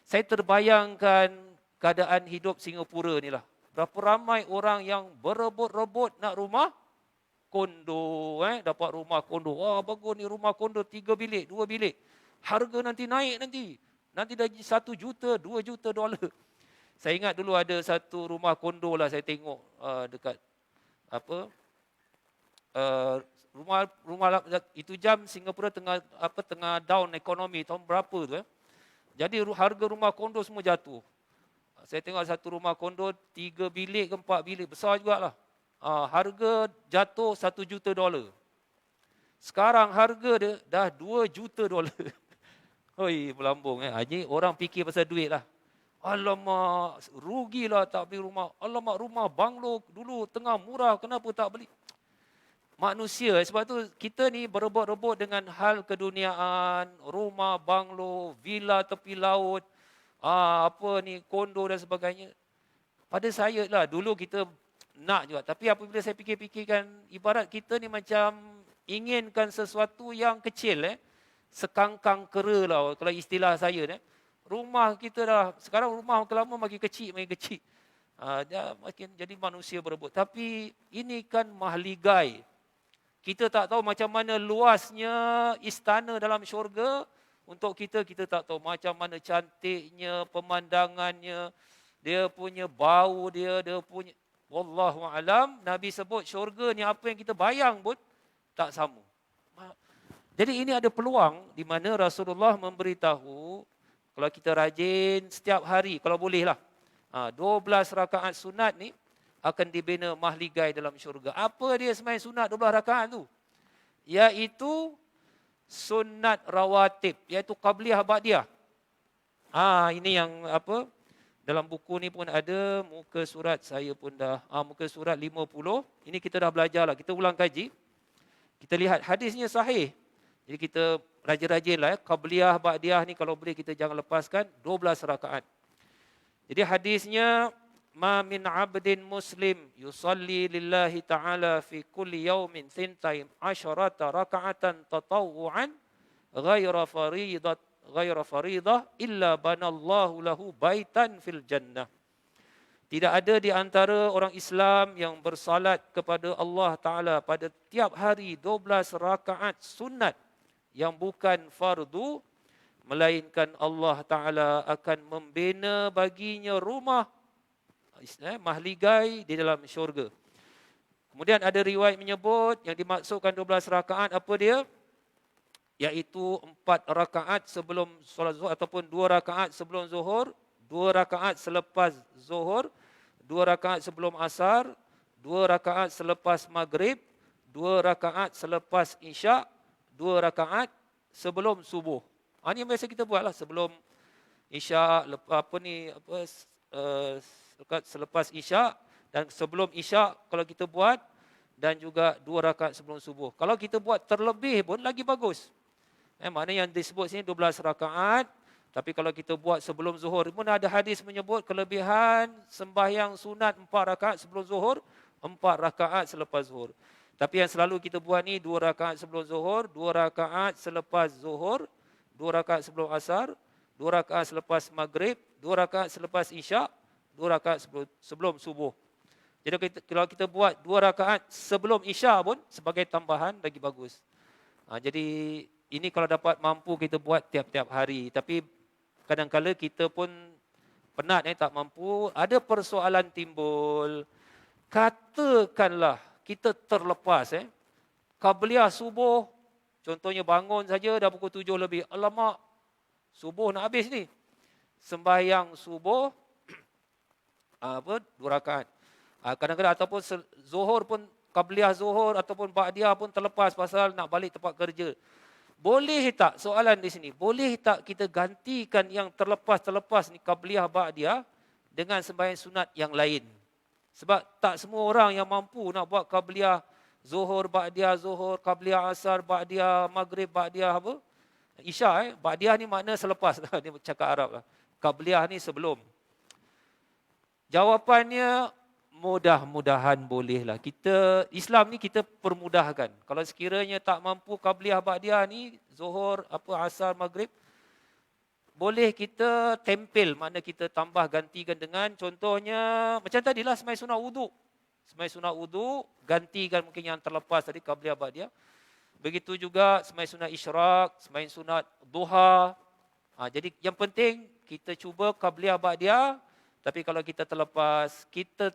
Saya terbayangkan keadaan hidup Singapura ni lah. Berapa ramai orang yang berebut-rebut nak rumah kondo, dapat rumah kondo. Wah, bagus ni rumah kondo 3 bilik, 2 bilik. Harga nanti naik nanti. Nanti dah 1 juta, 2 juta dolar. Saya ingat dulu ada satu rumah kondo lah saya tengok dekat rumah itu jam Singapura tengah down ekonomi tahun berapa tu. Jadi harga rumah kondo semua jatuh. Saya tengok satu rumah kondo 3 bilik ke 4 bilik, besar jugalah. Harga jatuh $1 juta. Sekarang harga dia dah $2 juta. Hoi, melambung. Ini orang fikir pasal duit lah. Alamak, rugilah tak beli rumah. Alamak, rumah banglo dulu tengah murah, kenapa tak beli? Manusia, sebab tu kita ni berebut-rebut dengan hal keduniaan, rumah, banglo, villa tepi laut, kondo dan sebagainya. Pada saya lah, dulu kita nak juga. Tapi apabila saya fikir-fikirkan, ibarat kita ni macam inginkan sesuatu yang kecil. Sekangkang kera lah, kalau istilah saya. Rumah kita dah, sekarang rumah makin lama makin kecil. Makin jadi manusia berebut. Tapi ini kan mahligai. Kita tak tahu macam mana luasnya istana dalam syurga. Untuk kita tak tahu macam mana cantiknya, pemandangannya, dia punya bau dia punya. Wallahu alam, Nabi sebut syurga ni apa yang kita bayang pun tak sama. Jadi ini ada peluang di mana Rasulullah memberitahu kalau kita rajin setiap hari, kalau boleh lah, 12 rakaat sunat ni akan dibina mahligai dalam syurga. Apa dia sembahyang sunat 12 rakaat tu? Iaitu sunat rawatib, iaitu qabliyah ba'diyah. Ini yang dalam buku ni pun ada, muka surat saya pun dah, muka surat 50. Ini kita dah belajar lah, kita ulang kaji. Kita lihat hadisnya sahih. Jadi kita rajin-rajin lah, qabliyah ba'diyah ni kalau boleh kita jangan lepaskan 12 rakaat. Jadi hadisnya, ma min abdin muslim yusalli lillahi ta'ala fi kulli yawmin thintain asharata raka'atan tatawu'an ghaira faridah illa banallahu lahu baitan fil jannah. Tidak ada di antara orang Islam yang bersalat kepada Allah Ta'ala pada tiap hari 12 rakaat sunat yang bukan fardu, melainkan Allah Ta'ala akan membina baginya rumah mahligai di dalam syurga. Kemudian ada riwayat menyebut yang dimaksudkan 12 rakaat apa dia? Iaitu 4 rakaat sebelum solat zuhur ataupun 2 rakaat sebelum zuhur, 2 rakaat selepas zuhur, 2 rakaat sebelum asar, 2 rakaat selepas maghrib, 2 rakaat selepas isyak, 2 rakaat sebelum subuh. Ini yang biasa kita buatlah sebelum isyak, selepas isyak dan sebelum isyak kalau kita buat, dan juga 2 rakaat sebelum subuh. Kalau kita buat terlebih pun lagi bagus. Mana yang disebut sini 12 rakaat, tapi kalau kita buat sebelum zuhur pun ada hadis menyebut kelebihan sembahyang sunat 4 rakaat sebelum zuhur, 4 rakaat selepas zuhur. Tapi yang selalu kita buat ni 2 rakaat sebelum zuhur, 2 rakaat selepas zuhur, 2 rakaat sebelum asar, 2 rakaat selepas maghrib, 2 rakaat selepas isyak, 2 rakaat sebelum subuh. Jadi kalau kita buat 2 rakaat sebelum isyak pun sebagai tambahan lagi bagus. Jadi ini kalau dapat mampu kita buat tiap-tiap hari. Tapi kadang-kadang kita pun penat tak mampu. Ada persoalan timbul. Katakanlah kita terlepas. Qabliyah subuh. Contohnya bangun saja dah pukul 7 lebih. Alamak, subuh nak habis ni. Sembahyang subuh, 2 rakaat. Kadang-kadang ataupun zuhur pun, qabliyah zuhur ataupun ba'diyah pun terlepas pasal nak balik tempat kerja. Boleh tak, soalan di sini, boleh tak kita gantikan yang terlepas-terlepas ni qabliyah ba'diyah dengan sembahyang sunat yang lain? Sebab tak semua orang yang mampu nak buat qabliyah zuhur, ba'diyah zuhur, qabliyah asar, ba'diyah maghrib, ba'diyah isya. Ba'diyah ni makna selepas. Dia cakap Arab lah. Qabliyah ni sebelum. Jawapannya, mudah-mudahan bolehlah. Islam ni kita permudahkan. Kalau sekiranya tak mampu qabliyah ba'diyah ni, zuhur, asar, maghrib, boleh kita tempel, makna kita tambah gantikan dengan, contohnya macam tadilah sembahyang sunat wudu. Sembahyang sunat wudu, gantikan mungkin yang terlepas tadi qabliyah ba'diyah. Begitu juga sembahyang sunat isyraq, sembahyang sunat duha. Jadi yang penting kita cuba qabliyah ba'diyah, tapi kalau kita terlepas, kita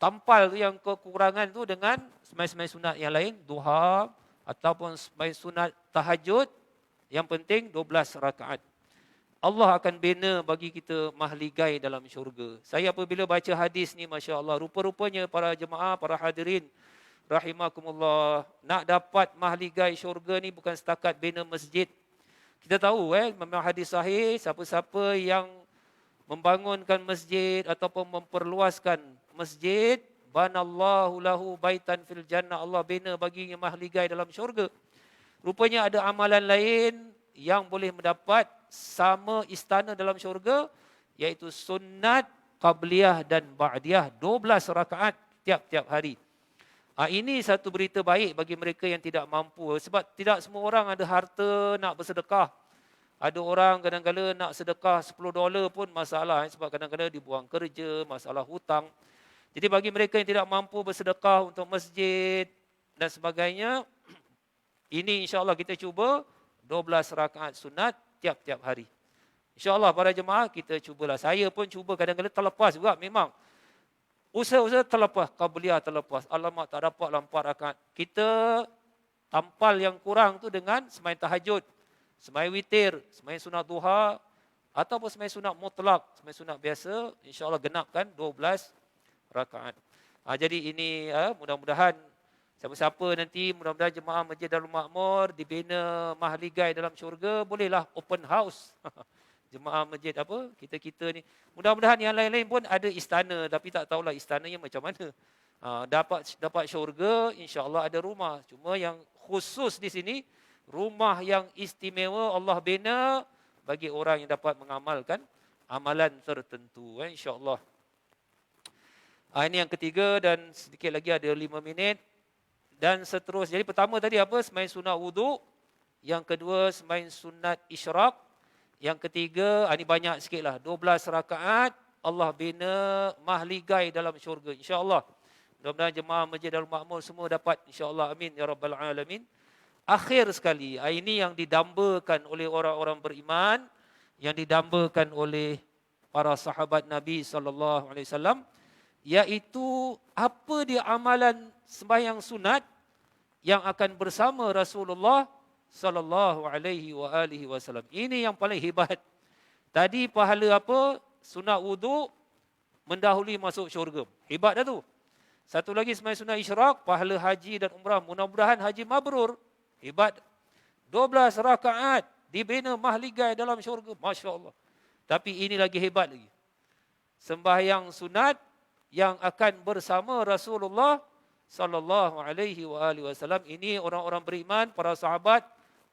tampal tu yang kekurangan tu dengan sembahyang sunat yang lain, duha ataupun sembahyang sunat tahajud, yang penting 12 rakaat. Allah akan bina bagi kita mahligai dalam syurga. Saya apabila baca hadis ni, Masya Allah, rupa-rupanya para jemaah, para hadirin, rahimakumullah, nak dapat mahligai syurga ni bukan setakat bina masjid. Kita tahu memang hadis sahih, siapa-siapa yang membangunkan masjid ataupun memperluaskan masjid, banallahu lahu baitan fil jannah, Allah bina baginya mahligai dalam syurga. Rupanya ada amalan lain yang boleh mendapat sama istana dalam syurga, iaitu sunat qabliyah dan ba'diyah 12 rakaat tiap-tiap hari. Ini satu berita baik bagi mereka yang tidak mampu, sebab tidak semua orang ada harta nak bersedekah. Ada orang kadang-kadang nak sedekah $10 pun masalah, sebab kadang-kadang dibuang kerja, masalah hutang. Jadi bagi mereka yang tidak mampu bersedekah untuk masjid dan sebagainya, ini insya-Allah kita cuba 12 rakaat sunat tiap-tiap hari. InsyaAllah para jemaah kita cubalah. Saya pun cuba, kadang-kadang terlepas juga memang. Usaha-usaha terlepas, qabliyah terlepas. Alamak tak dapat 4 rakaat. Kita tampal yang kurang tu dengan sembahyang tahajud, sembahyang witir, sembahyang sunat duha, ataupun sembahyang sunat mutlak, sembahyang sunat biasa, insyaAllah genapkan 12 rakaat. Jadi ini mudah-mudahan siapa-siapa nanti, mudah-mudahan jemaah Masjid Darul Makmur dibina mahligai dalam syurga, bolehlah open house. Jemaah masjid kita ni. Mudah-mudahan yang lain-lain pun ada istana, tapi tak tahulah istananya macam mana. Dapat syurga, insya-Allah ada rumah. Cuma yang khusus di sini, rumah yang istimewa Allah bina bagi orang yang dapat mengamalkan amalan tertentu, insya-Allah. Ini yang ketiga, dan sedikit lagi ada 5 minit. Dan seterusnya. Jadi pertama tadi sembahyang sunat wudu. Yang kedua sembahyang sunat isyraq. Yang ketiga, ini banyak sikitlah, 12 rakaat Allah bina mahligai dalam syurga, insya-Allah. Mudah-mudahan jemaah Masjid Darul Makmur semua dapat, insya-Allah, amin ya rabbal alamin. Akhir sekali, ini yang didambakan oleh orang-orang beriman, yang didambakan oleh para sahabat Nabi sallallahu alaihi wasallam, iaitu apa dia amalan sembahyang sunat yang akan bersama Rasulullah sallallahu alaihi wasallam. Ini yang paling hebat. Tadi pahala sunat wudu mendahului masuk syurga. Hebat dah tu. Satu lagi sembahyang sunat isyraq, pahala haji dan umrah. Mudah-mudahan haji mabrur. Hebat. 12 rakaat dibina mahligai dalam syurga. Masya Allah. Tapi ini lagi hebat lagi. Sembahyang sunat yang akan bersama Rasulullah sallallahu alaihi wasallam. Ini orang-orang beriman, para sahabat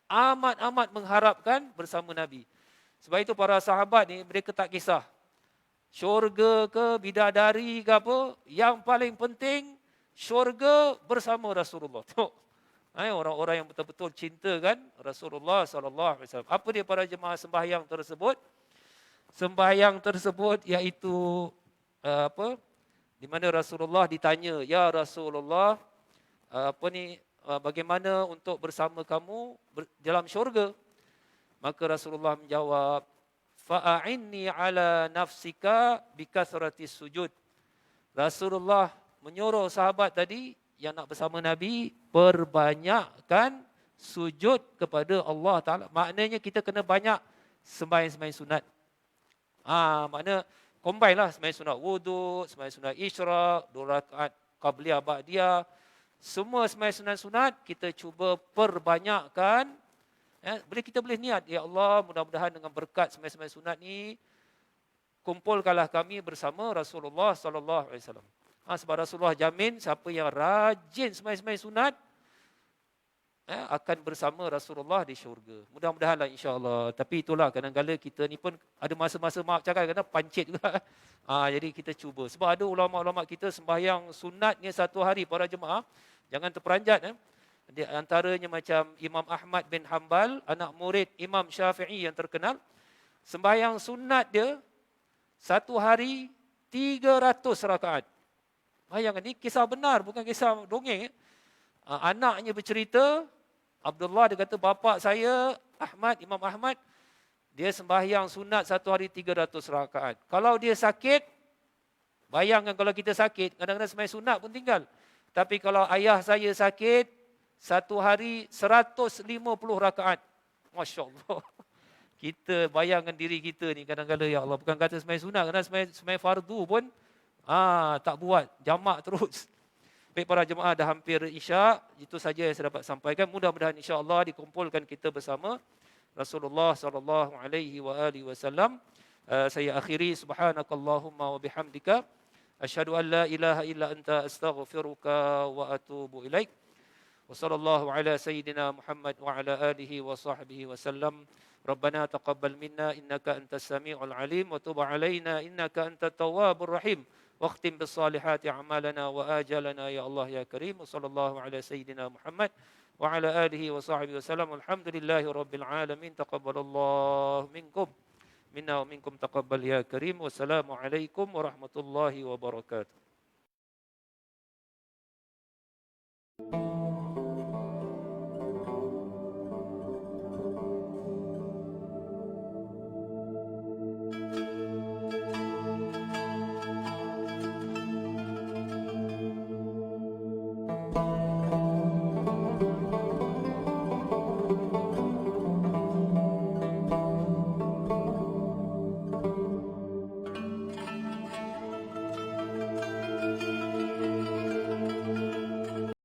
amat-amat mengharapkan bersama Nabi. Sebab itu para sahabat ni mereka tak kisah syurga ke bidadari ke apa, yang paling penting syurga bersama Rasulullah. Tengok. Orang-orang yang betul-betul cinta kan Rasulullah sallallahu alaihi wasallam. Apa dia para jemaah sembahyang tersebut? Sembahyang tersebut iaitu di mana Rasulullah ditanya, "Ya Rasulullah, bagaimana untuk bersama kamu dalam syurga?" Maka Rasulullah menjawab, "Fa'inni ala nafsika bikasratis sujud." Rasulullah menyuruh sahabat tadi yang nak bersama Nabi, perbanyakkan sujud kepada Allah Ta'ala. Maknanya kita kena banyak sembahyang sunat. Makna combine lah, sembahyang sunat wudu, sembahyang sunat isyraq, 2 rakaat qabliyah ba'diyah. Semua sembahyang sunat kita cuba perbanyakkan. Kita boleh niat, ya Allah, mudah-mudahan dengan berkat sembahyang sunat ni kumpulkanlah kami bersama Rasulullah sallallahu alaihi wasallam. Sebab Rasulullah jamin siapa yang rajin sembahyang sunat akan bersama Rasulullah di syurga. Mudah-mudahanlah insya-Allah. Tapi itulah, kadang-kadang kita ni pun ada masa-masa, maaf cakap, kadang pancit juga. Jadi kita cuba. Sebab ada ulama-ulama kita sembahyang sunatnya 1 hari, para jemaah. Jangan terperanjat. Di antaranya macam Imam Ahmad bin Hanbal, anak murid Imam Syafi'i yang terkenal. Sembahyang sunat dia 1 hari 300 rakaat. Bayangkan, ni kisah benar, bukan kisah dongeng. Anaknya bercerita, Abdullah, dia kata, bapa saya Imam Ahmad, dia sembahyang sunat 1 hari 300 rakaat. Kalau dia sakit, Bayangkan kalau kita sakit, kadang-kadang sembahyang sunat pun tinggal. Tapi kalau ayah saya sakit, satu hari 150 rakaat. Masya Allah. Kita bayangkan diri kita ni kadang-kadang, ya Allah, bukan kata sembahyang sunat, kadang sembahyang fardu pun tak buat, jamak terus. Baik para jemaah, dah hampir Isyak. Itu saja yang saya dapat sampaikan. Mudah-mudahan insya-Allah dikumpulkan kita bersama Rasulullah sallallahu alaihi wasallam. Saya akhiri, subhanakallahumma wa bihamdika asyhadu an la ilaha illa anta astaghfiruka wa atubu ilaik. Wa sallallahu ala sayyidina Muhammad wa ala alihi wa sahbihi wasallam. Rabbana taqabbal minna innaka antas samiul alim wa tub alaina innaka antat tawwabur rahim. واختم بالصالحات أعمالنا وآجالنا يا الله يا كريم. وصلى الله على سيدنا محمد وعلى آله وصحبه وسلم. والحمد لله رب العالمين. تقبل الله منكم منا ومنكم تقبل يا كريم. والسلام عليكم ورحمة الله وبركاته.